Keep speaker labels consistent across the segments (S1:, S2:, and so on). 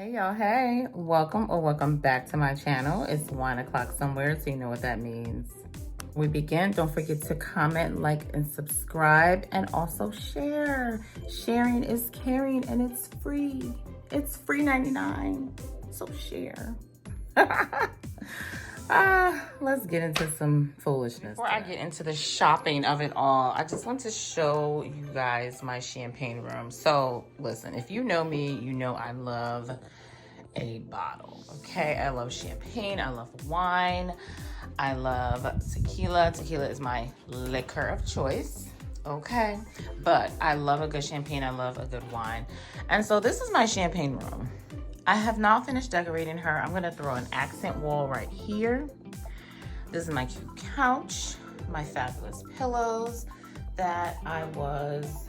S1: Hey y'all, hey, welcome or welcome back to my channel. It's 1 o'clock somewhere, so you know what that means. We begin, don't forget to comment, like, and subscribe, and also share. Sharing is caring, and it's free. It's free 99, so share. Let's get into some foolishness. Before I get into the shopping of it all, I just want to show you guys my champagne room. So listen, if you know me, you know I love a bottle, okay? I love champagne, I love wine, I love tequila. Tequila is my liquor of choice, okay? But I love a good champagne, I love a good wine. And so this is my champagne room. I have now finished decorating her. I'm gonna throw an accent wall right here. This is my cute couch, my fabulous pillows that I was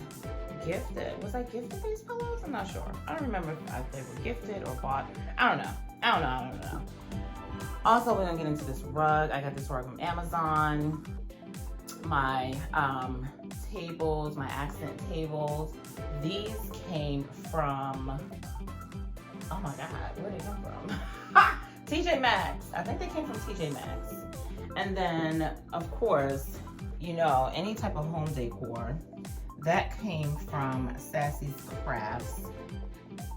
S1: gifted. Was I gifted these pillows? I'm not sure. I don't remember if they were gifted or bought. I don't know. Also, we're gonna get into this rug. I got this rug from Amazon. My tables, my accent tables. These came from, oh my God, where did they come from? TJ Maxx. I think they came from TJ Maxx. And then, of course, you know, any type of home decor, that came from Sassy's Crafts.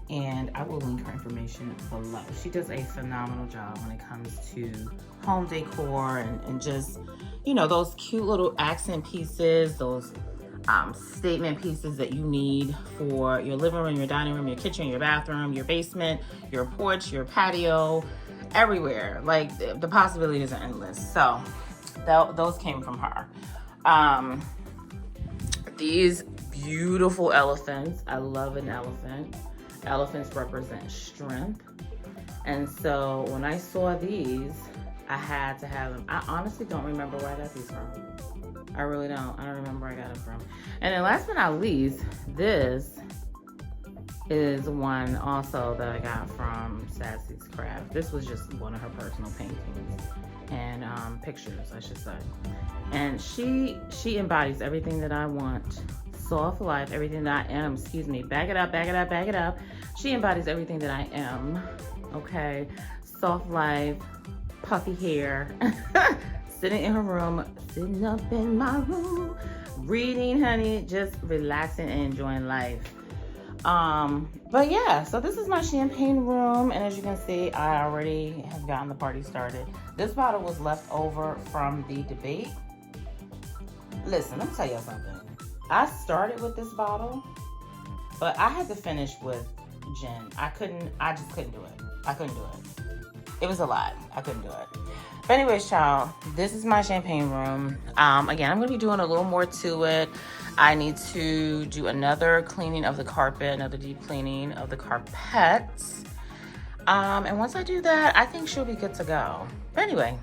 S1: And I will link her information below. She does a phenomenal job when it comes to home decor and just, you know, those cute little accent pieces, those statement pieces that you need for your living room, your dining room, your kitchen, your bathroom, your basement, your porch, your patio, everywhere. Like the possibilities are endless. So those came from her. These beautiful elephants. I love an elephant. Elephants represent strength. And so when I saw these, I had to have them. I honestly don't remember where I got these from. I really don't. I don't remember where I got them from. And then last but not least, this is one also that I got from Sassy's Craft. This was just one of her personal paintings and pictures, I should say. And she embodies everything that I want. Soft life, everything that I am. Excuse me. Back it up, back it up, back it up. She embodies everything that I am. Okay. Soft life, puffy hair, sitting in her room, sitting up in my room, reading, honey, just relaxing and enjoying life. But yeah, so this is my champagne room, and as you can see, I already have gotten the party started. This bottle was left over from the debate. Listen, let me tell you something. I started with this bottle, but I had to finish with gin. I just couldn't do it. I couldn't do it. It was a lot. I couldn't do it. But anyways, child, this is my champagne room. Again, I'm gonna be doing a little more to it. I need to do another cleaning of the carpet, another deep cleaning of the carpets. And once I do that, I think she'll be good to go. But anyway,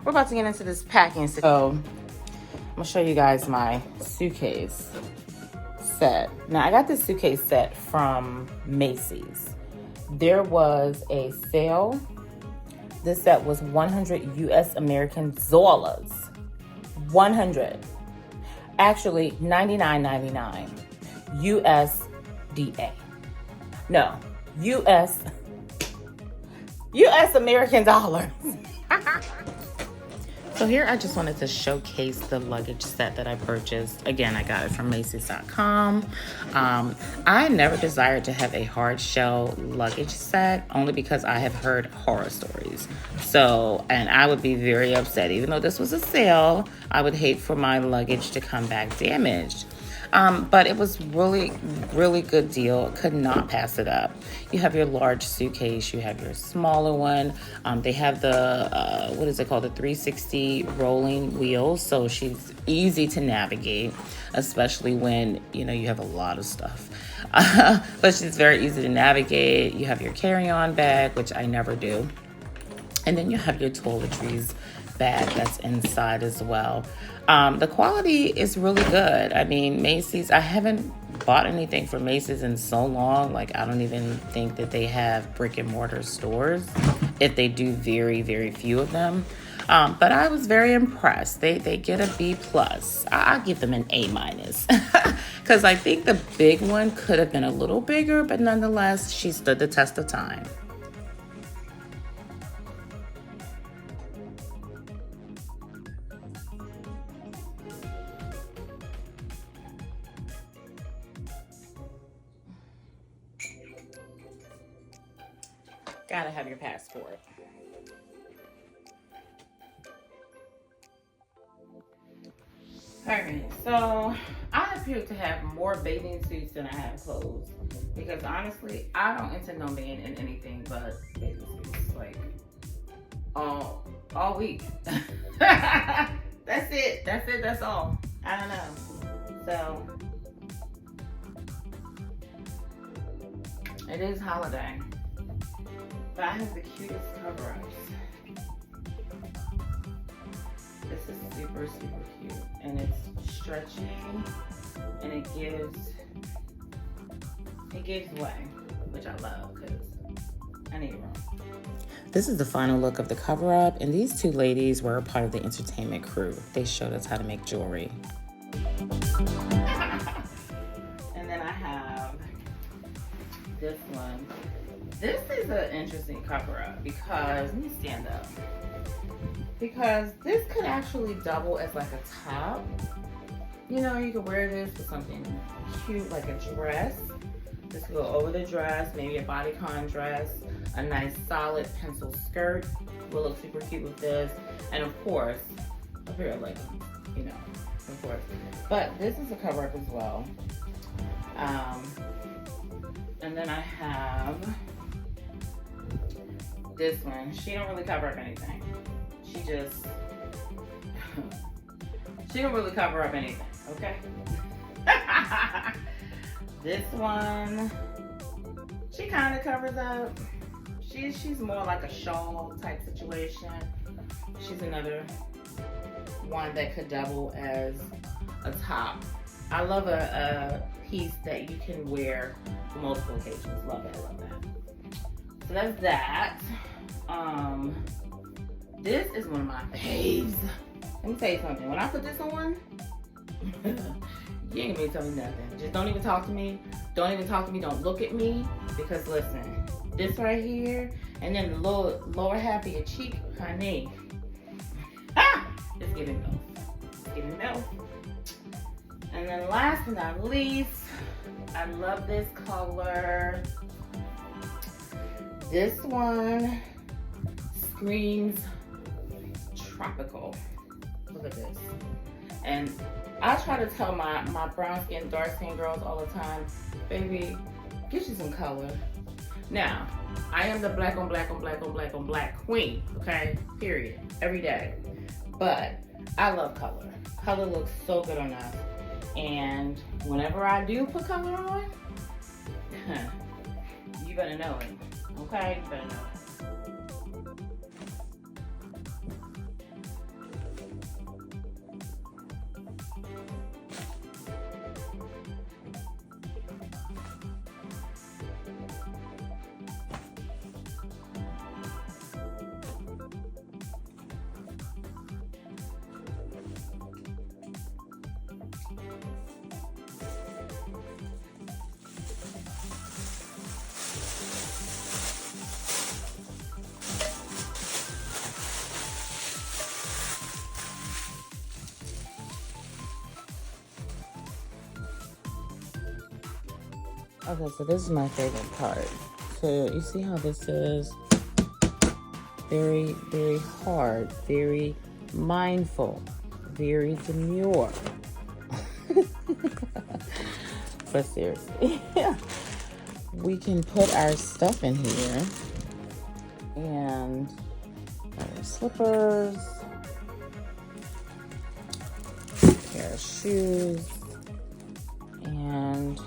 S1: we're about to get into this packing. So I'm gonna show you guys my suitcase set. Now, I got this suitcase set from Macy's. There was a sale. This set was 100 US American dollars. 100. Actually, $99.99 USDA. No, US American dollars. So here I just wanted to showcase the luggage set that I purchased. Again, I got it from Macy's.com. I never desired to have a hard shell luggage set only because I have heard horror stories. So, and I would be very upset. Even though this was a sale, I would hate for my luggage to come back damaged. But it was really, really good deal. Could not pass it up. You have your large suitcase. You have your smaller one. They have the, what is it called? The 360 rolling wheels. So she's easy to navigate, especially when, you know, you have a lot of stuff. But she's very easy to navigate. You have your carry-on bag, which I never do. And then you have your toiletries bag that's inside as well. The quality is really good. I mean, Macy's, I haven't bought anything from Macy's in so long. Like, I don't even think that they have brick and mortar stores. If they do, very, very few of them. But I was very impressed. They get a B plus. I'll give them an A minus. Because I think the big one could have been a little bigger, but nonetheless, she stood the test of time. Gotta have your passport. Alright, so I appear to have more bathing suits than I have clothes. Because honestly, I don't intend on being in anything but bathing suits. Like, all week. That's it. That's all. I don't know. So, it is holiday. But I have the cutest cover-ups. This is super, super cute. And it's stretching and it gives way, which I love because I need room. This is the final look of the cover-up, and these two ladies were a part of the entertainment crew. They showed us how to make jewelry. And then I have this one. This is an interesting cover-up because, let me stand up. Because this could actually double as like a top. You know, you could wear this with something cute like a dress. This could go over the dress, maybe a bodycon dress, a nice solid pencil skirt will look super cute with this. And of course, a pair of leggings, you know, of course. But this is a cover up as well. And then I have this one. She don't really cover up anything. She don't really cover up anything, okay? This one, she kind of covers up. She's more like a shawl type situation. She's another one that could double as a top. I love a piece that you can wear for multiple occasions. Love that, love that. So that's that. This is one of my faves. Let me tell you something. When I put this on, you ain't gonna tell me nothing. Just don't even talk to me. Don't even talk to me. Don't look at me. Because listen, this right here, and then the lower half of your cheek, honey. It's giving milk. It's giving milk. And then last but not least, I love this color. This one screams tropical. Look at this. And I try to tell my brown skin, dark skin girls all the time, baby, get you some color. Now, I am the black on black on black on black on black queen, okay? Period. Every day. But I love color. Color looks so good on us. And whenever I do put color on, you better know it. Okay? You better know it. Okay, so this is my favorite part. So you see how this is very, very hard, very mindful, very demure. But seriously, we can put our stuff in here and our slippers, pair of shoes, and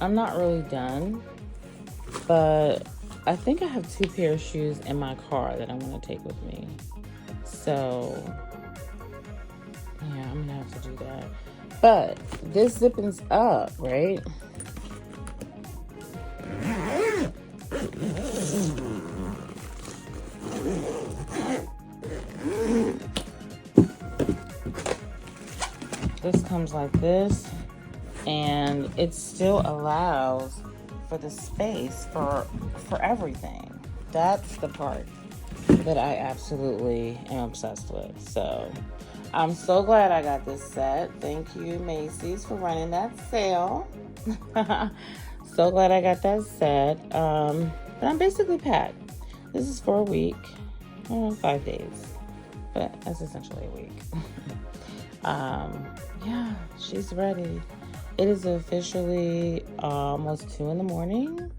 S1: I'm not really done, but I think I have 2 pair of shoes in my car that I'm gonna take with me. So, yeah, I'm gonna have to do that. But this zippins up, right? This comes like this, and it still allows for the space for everything. That's the part that I absolutely am obsessed with. So I'm so glad I got this set. Thank you, Macy's, for running that sale. So glad I got that set. But I'm basically packed. This is for a week, 5 days, but that's essentially a week. Yeah, she's ready. It is officially almost 2 in the morning.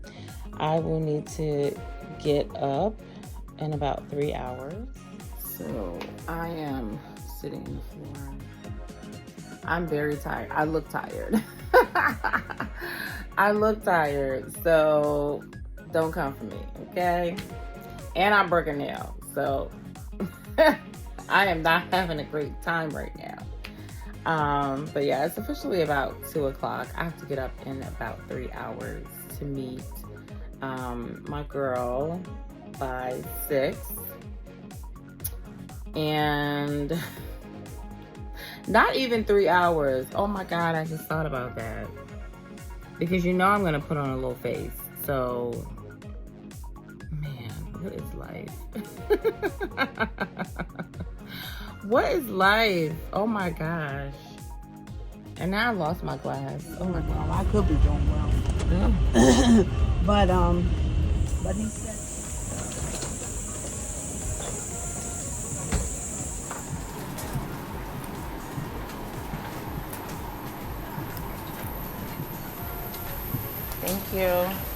S1: I will need to get up in about 3 hours. So I am sitting in the floor. I'm very tired. I look tired. I look tired, so don't come for me, okay? And I'm broken nails, so I am not having a great time right now. But yeah, it's officially about 2 o'clock. I have to get up in about 3 hours to meet my girl by 6. And not even 3 hours. Oh my God, I just thought about that. Because you know I'm gonna put on a little face. So, man, what is life? What is life? Oh my gosh. And now I lost my glass. Oh my God.
S2: Well, I could be doing well.
S1: Yeah.
S2: But he said.
S1: Thank you.